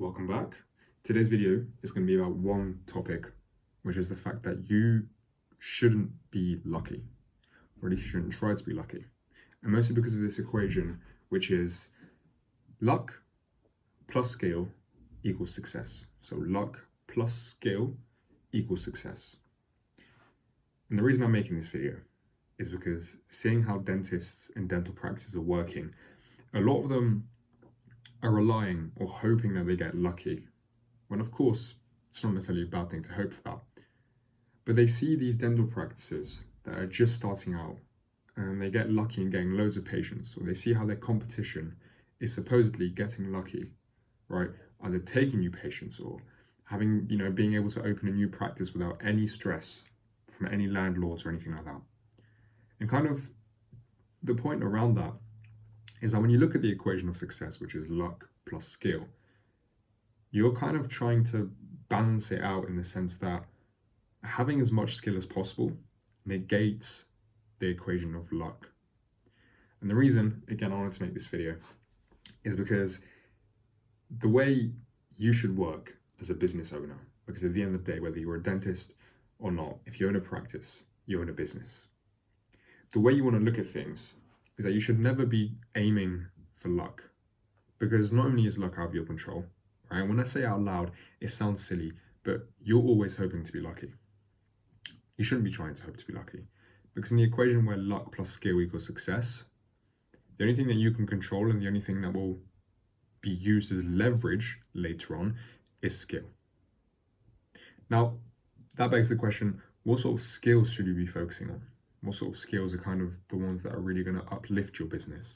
Welcome back. Today's video is going to be about one topic, which is the fact that you shouldn't be lucky, or at least you shouldn't try to be lucky. And mostly because of this equation, which is luck plus skill equals success. So luck plus skill equals success. And the reason I'm making this video is because seeing how dentists and dental practices are working, a lot of them are relying or hoping that they get lucky, when of course it's not necessarily a bad thing to hope for that. But they see these dental practices that are just starting out and they get lucky and getting loads of patients, or they see how their competition is supposedly getting lucky, right? Either taking new patients or having, being able to open a new practice without any stress from any landlords or anything like that. And kind of the point around that is that when you look at the equation of success, which is luck plus skill, you're kind of trying to balance it out in the sense that having as much skill as possible negates the equation of luck. And the reason, again, I wanted to make this video is because the way you should work as a business owner, because at the end of the day, whether you're a dentist or not, if you own a practice, you own a business. The way you want to look at things is that you should never be aiming for luck, because not only is luck out of your control, right? When I say out loud, it sounds silly, but you're always hoping to be lucky. You shouldn't be trying to hope to be lucky, because in the equation where luck plus skill equals success, the only thing that you can control and the only thing that will be used as leverage later on is skill. Now, that begs the question, what sort of skills should you be focusing on? What sort of skills are kind of the ones that are really going to uplift your business?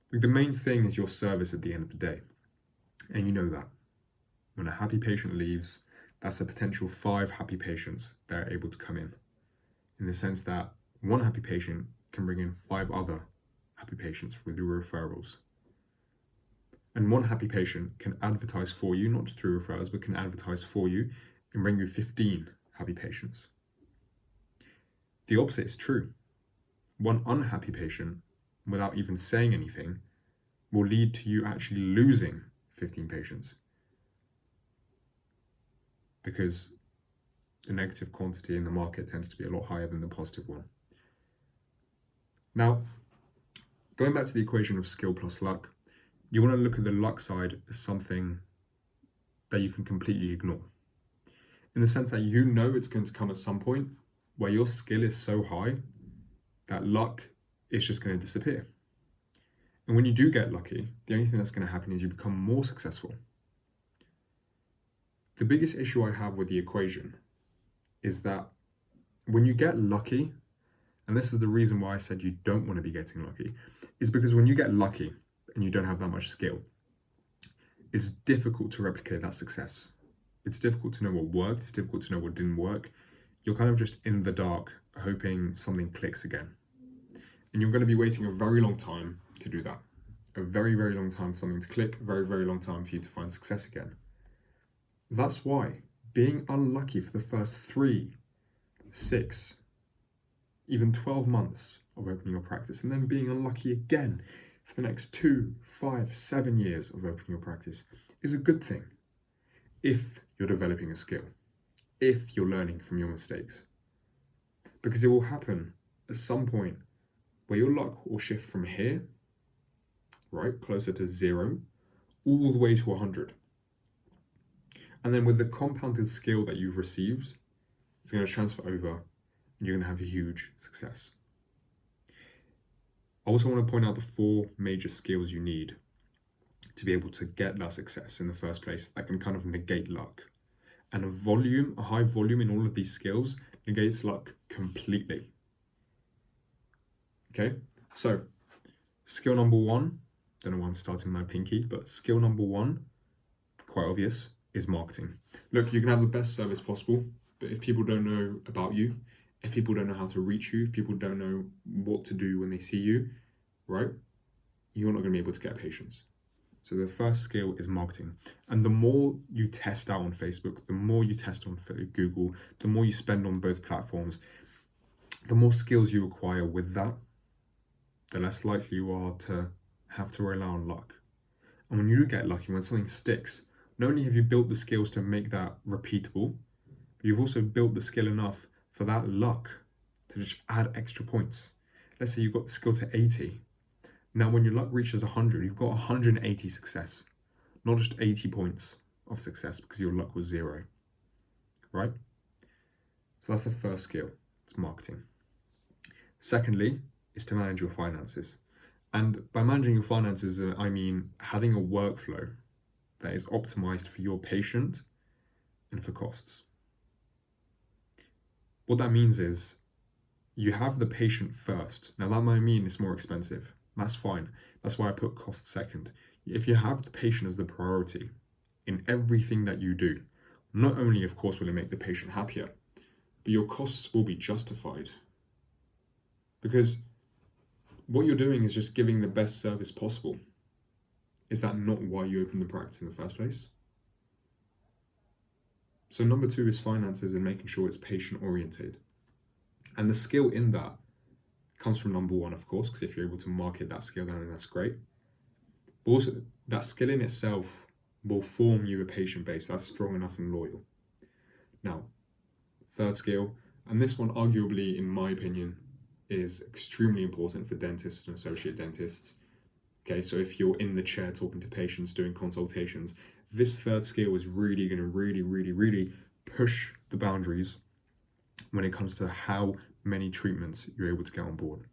Like, the main thing is your service at the end of the day. And you know that. When a happy patient leaves, that's a potential 5 happy patients that are able to come in the sense that one happy patient can bring in 5 other happy patients with your referrals. And one happy patient can advertise for you, not just through referrals, but can advertise for you and bring you 15 happy patients. The opposite is true. One unhappy patient, without even saying anything, will lead to you actually losing 15 patients, because the negative quantity in the market tends to be a lot higher than the positive one. Now, going back to the equation of skill plus luck, you want to look at the luck side as something that you can completely ignore, in the sense that you know it's going to come at some point where your skill is so high that luck is just going to disappear. And when you do get lucky, the only thing that's going to happen is you become more successful. The biggest issue I have with the equation is that when you get lucky, and this is the reason why I said you don't want to be getting lucky, is because when you get lucky and you don't have that much skill, it's difficult to replicate that success. It's difficult to know what worked, it's difficult to know what didn't work. You're kind of just in the dark, hoping something clicks again. And you're going to be waiting a very long time to do that. A very, very long time for something to click, a very, very long time for you to find success again. That's why being unlucky for the first 3, 6, even 12 months of opening your practice, and then being unlucky again for the next 2, 5, 7 years of opening your practice is a good thing if you're developing a skill, if you're learning from your mistakes. Because it will happen at some point where your luck will shift from here, right, closer to 0, all the way to 100. And then with the compounded skill that you've received, it's going to transfer over and you're going to have a huge success. I also want to point out the 4 major skills you need to be able to get that success in the first place that can kind of negate luck. And a high volume in all of these skills negates luck completely. Okay, so skill number 1, don't know why I'm starting my pinky, but skill number 1, quite obvious, is marketing. Look, you can have the best service possible, but if people don't know about you, if people don't know how to reach you, if people don't know what to do when they see you, right, you're not going to be able to get patients. So the first skill is marketing. And the more you test out on Facebook, the more you test on Google, the more you spend on both platforms, the more skills you acquire with that, the less likely you are to have to rely on luck. And when you do get lucky, when something sticks, not only have you built the skills to make that repeatable, but you've also built the skill enough for that luck to just add extra points. Let's say you've got the skill to 80. Now, when your luck reaches 100, you've got 180 success, not just 80 points of success because your luck was 0, right? So that's the first skill, it's marketing. Secondly, is to manage your finances. And by managing your finances, I mean having a workflow that is optimized for your patient and for costs. What that means is you have the patient first. Now that might mean it's more expensive. That's fine. That's why I put cost second. If you have the patient as the priority in everything that you do, not only of course will it make the patient happier, but your costs will be justified. Because what you're doing is just giving the best service possible. Is that not why you opened the practice in the first place? So number 2 is finances and making sure it's patient oriented. And the skill in that comes from number 1, of course, because if you're able to market that skill, then that's great. But also that skill in itself will form you a patient base that's strong enough and loyal. Now, third skill, and this one arguably, in my opinion, is extremely important for dentists and associate dentists. Okay, so if you're in the chair talking to patients, doing consultations, this third skill is really going to really push the boundaries when it comes to how many treatments you're able to get on board.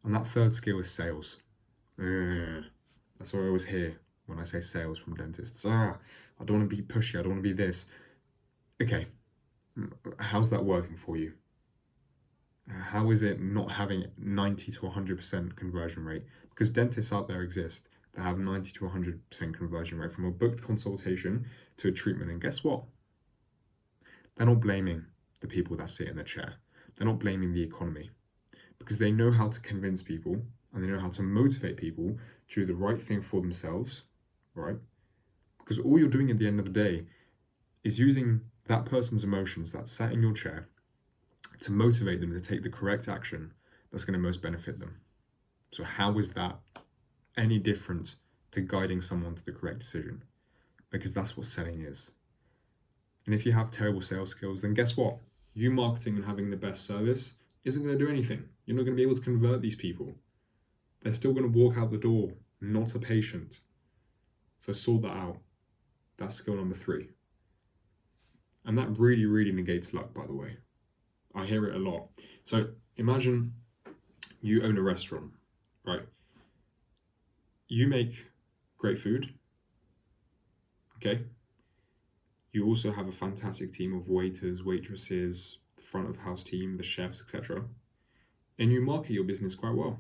And that third skill is sales. That's what I always hear when I say sales from dentists. I don't want to be pushy, I don't want to be this. Okay, how's that working for you? How is it not having 90 to 100% conversion rate? Because dentists out there exist that have 90 to 100% conversion rate from a booked consultation to a treatment. And guess what? They're not blaming the people that sit in the chair. They're not blaming the economy, because they know how to convince people and they know how to motivate people to do the right thing for themselves, right? Because all you're doing at the end of the day is using that person's emotions that sat in your chair to motivate them to take the correct action that's going to most benefit them. So how is that any different to guiding someone to the correct decision? Because that's what selling is. And if you have terrible sales skills, then guess what? You marketing and having the best service isn't going to do anything. You're not going to be able to convert these people. They're still going to walk out the door, not a patient. So sort that out. That's skill number 3. And that really negates luck, by the way. I hear it a lot. So imagine you own a restaurant, right? You make great food, okay? You also have a fantastic team of waiters, waitresses, the front of house team, the chefs, etc. And you market your business quite well.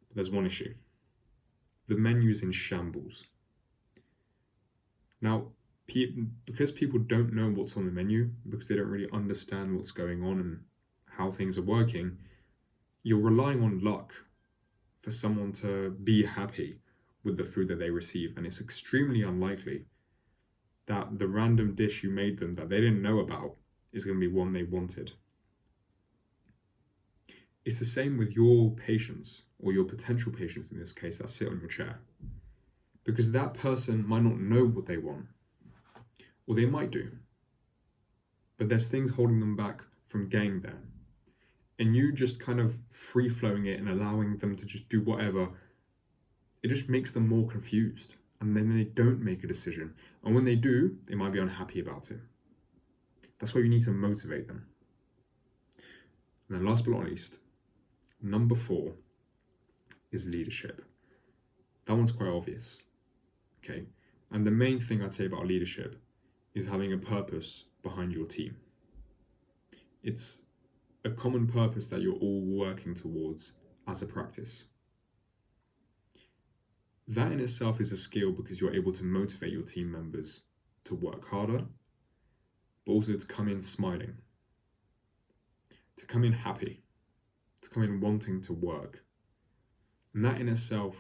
But there's one issue. The menu's in shambles. Now, because people don't know what's on the menu, because they don't really understand what's going on and how things are working, you're relying on luck for someone to be happy with the food that they receive. And it's extremely unlikely that the random dish you made them that they didn't know about is going to be one they wanted. It's the same with your patients, or your potential patients in this case, that sit on your chair. Because that person might not know what they want, or they might do, but there's things holding them back from getting there. And you just kind of free-flowing it and allowing them to just do whatever, it just makes them more confused. And then they don't make a decision. And when they do, they might be unhappy about it. That's why you need to motivate them. And then last but not least, number 4 is leadership. That one's quite obvious, okay? And the main thing I'd say about leadership is having a purpose behind your team. It's a common purpose that you're all working towards as a practice. That in itself is a skill, because you're able to motivate your team members to work harder, but also to come in smiling, to come in happy, to come in wanting to work. And that in itself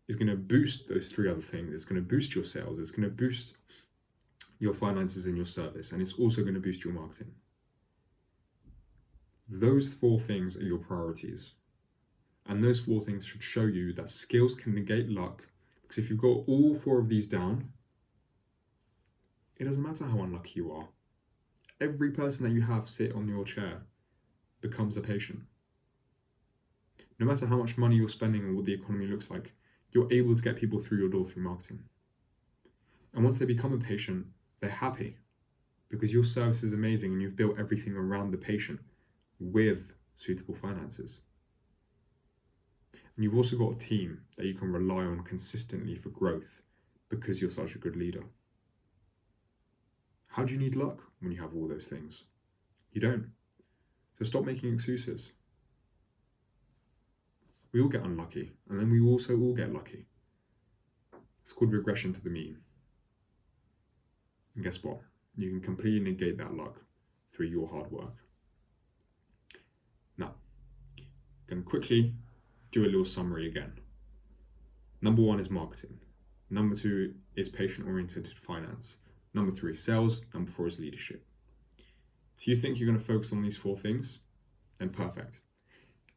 is going to boost those 3 other things. It's going to boost your sales, it's going to boost your finances and your service, and it's also going to boost your marketing. Those 4 things are your priorities. And those 4 things should show you that skills can negate luck Because if you've got all 4 of these down, it doesn't matter how unlucky you are. Every person that you have sit on your chair becomes a patient. No matter how much money you're spending and what the economy looks like, you're able to get people through your door through marketing. And once they become a patient, they're happy because your service is amazing and you've built everything around the patient with suitable finances. And you've also got a team that you can rely on consistently for growth because you're such a good leader. How do you need luck when you have all those things? You don't. So stop making excuses. We all get unlucky, and then we also all get lucky. It's called regression to the mean. And guess what? You can completely negate that luck through your hard work. Now, I'm going to quickly do a little summary again. Number 1 is marketing. Number 2 is patient-oriented finance. Number 3, sales. Number 4 is leadership. If you think you're going to focus on these 4 things, then perfect.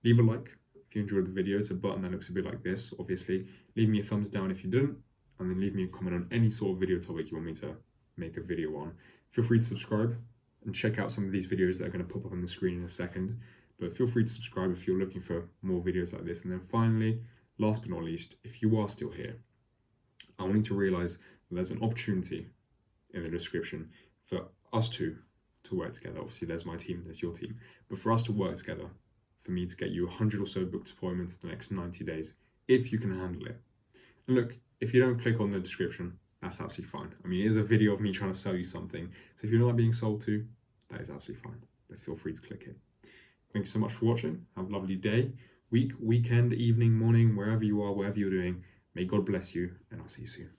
Leave a like if you enjoyed the video. It's a button that looks a bit like this, obviously. Leave me a thumbs down if you didn't, and then leave me a comment on any sort of video topic you want me to make a video on. Feel free to subscribe and check out some of these videos that are going to pop up on the screen in a second. But feel free to subscribe if you're looking for more videos like this. And then finally, last but not least, if you are still here, I want you to realize that there's an opportunity in the description for us to work together. Obviously, there's my team, there's your team. But for us to work together, for me to get you 100 or so booked appointments in the next 90 days, if you can handle it. And look, if you don't click on the description, that's absolutely fine. I mean, it is a video of me trying to sell you something. So if you're not being sold to, that is absolutely fine. But feel free to click it. Thank you so much for watching. Have a lovely day, week, weekend, evening, morning, wherever you are, wherever you're doing. May God bless you, and I'll see you soon.